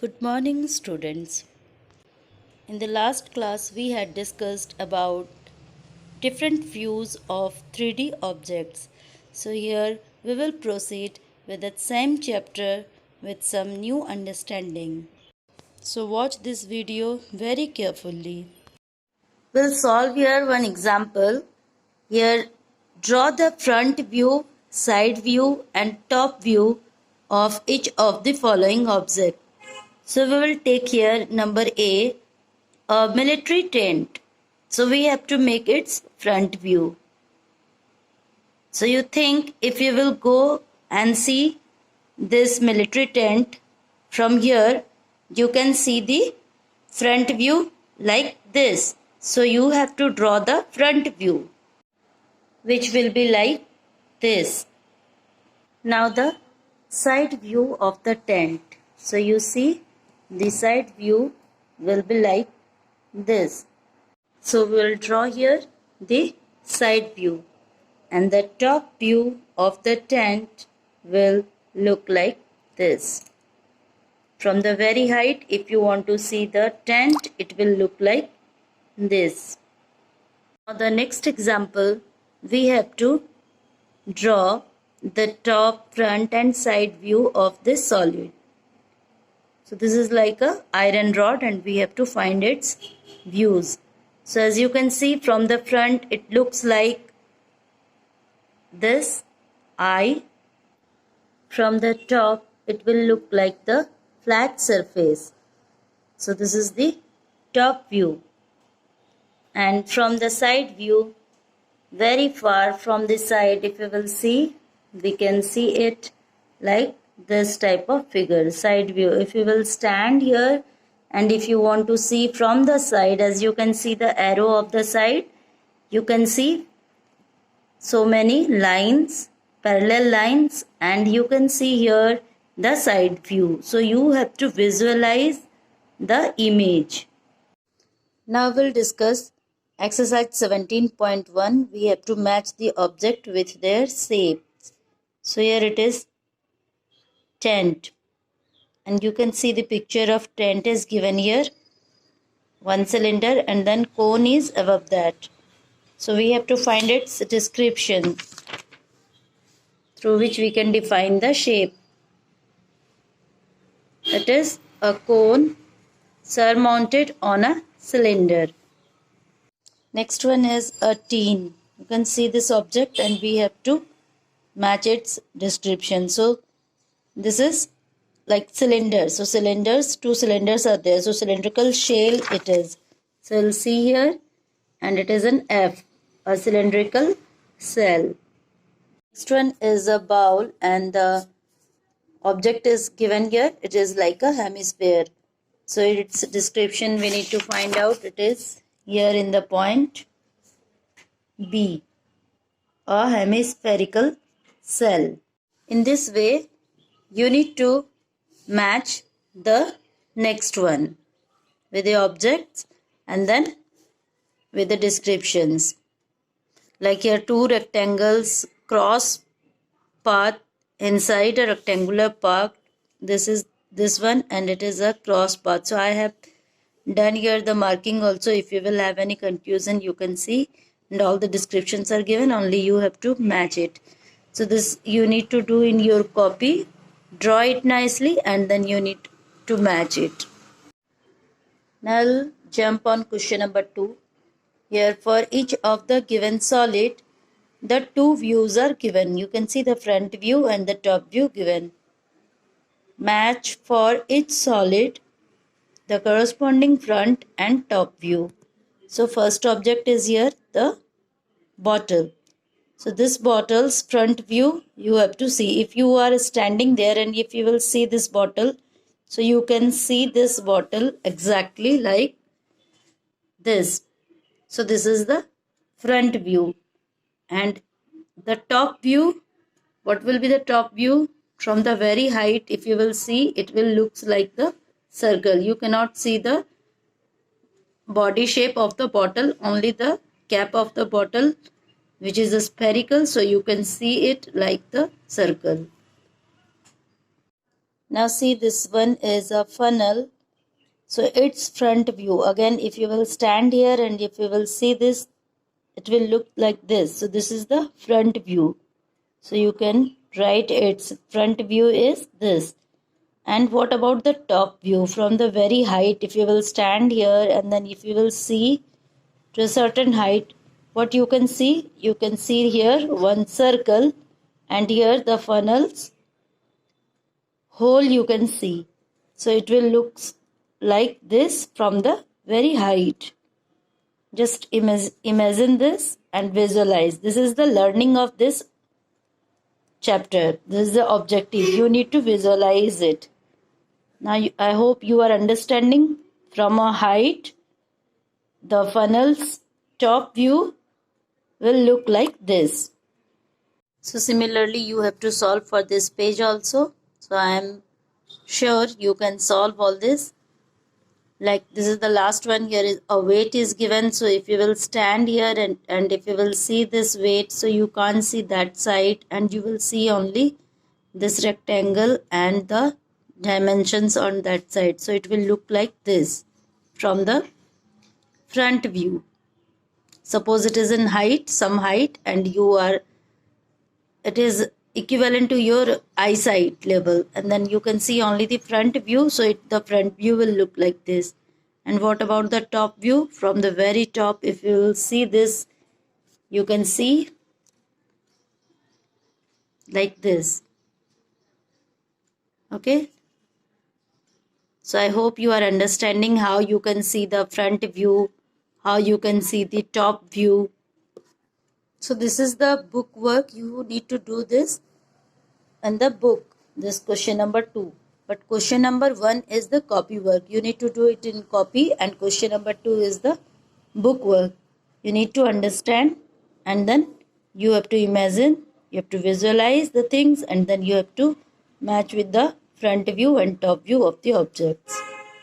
Good morning, students. In the last class, we had discussed about different views of 3D objects. So, here we will proceed with that same chapter with some new understanding. So, watch this video very carefully. We'll solve here one example. Here, draw the front view, side view, and top view of each of the following objects. So we will take here number a military tent. So we have to make its front view. So you think if you will go and see this military tent from here, you can see the front view like this. So you have to draw the front view, which will be like this. Now the side view of the tent. So you see the side view will be like this. So we will draw here the side view, and the top view of the tent will look like this. From the very height, if you want to see the tent, it will look like this. Now the next example, we have to draw the top, front and side view of this solid. So this is like a iron rod and we have to find its views. So as you can see from the front, it looks like this eye. From the top, it will look like the flat surface. So this is the top view. And from the side view, very far from the side, if you will see, we can see it like this type of figure, side view. If you will stand here and if you want to see from the side, as you can see the arrow of the side, you can see so many lines, parallel lines, and you can see here the side view. So you have to visualize the image. Now we'll discuss exercise 17.1. We have to match the object with their shapes. So here it is tent, and you can see the picture of tent is given here, one cylinder, and then cone is above that. So we have to find its description through which we can define the shape. It is a cone surmounted on a cylinder. Next one is a tin. You can see this object and we have to match its description. So this is like cylinder. So cylinders, two cylinders are there. So cylindrical shell it is. So you'll see here, and it is an F, a cylindrical shell. Next one is a bowl, and the object is given here. It is like a hemisphere. So its description we need to find out. It is here in the point B, a hemispherical shell. In this way, you need to match the next one with the objects and then with the descriptions. Like here, two rectangles cross path inside a rectangular path. This is this one and it is a cross path. So I have done here the marking also. If you will have any confusion, you can see, and all the descriptions are given, only you have to match it. So this you need to do in your copy, draw it nicely, and then you need to match it. Now I'll jump on question number 2. Here for each of the given solid, the two views are given. You can see the front view and the top view given. Match for each solid the corresponding front and top view. So first object is here the bottle. So this bottle's front view you have to see. If you are standing there and if you will see this bottle, so you can see this bottle exactly like this. So this is the front view. And the top view, what will be the top view? From the very height, if you will see, it will looks like the circle. You cannot see the body shape of the bottle, only the cap of the bottle, which is a spherical, so you can see it like the circle. Now see, this one is a funnel. So it's front view. Again, if you will stand here and if you will see this, it will look like this. So this is the front view. So you can write its front view is this. And what about the top view from the very height? If you will stand here and then if you will see to a certain height, what you can see? You can see here one circle and here the funnel's hole you can see. So it will look like this from the very height. Just imagine this and visualize. This is the learning of this chapter. This is the objective. You need to visualize it. Now I hope you are understanding. From a height, the funnel's top view will look like this. So similarly, you have to solve for this page also. So I am sure you can solve all this. Like this is the last one. Here is a weight is given. So if you will stand here and if you will see this weight, so you can't see that side and you will see only this rectangle and the dimensions on that side. So it will look like this from the front view. Suppose it is in height, some height, and it is equivalent to your eyesight level, and then you can see only the front view. So the front view will look like this. And what about the top view? From the very top, if you will see this, you can see like this. Okay. So I hope you are understanding how you can see the front view, how you can see the top view. So this is the book work. You need to do this in the book. This question number 2. But question number 1 is the copy work. You need to do it in copy, and question number 2 is the book work. You need to understand and then you have to imagine, you have to visualize the things, and then you have to match with the front view and top view of the objects.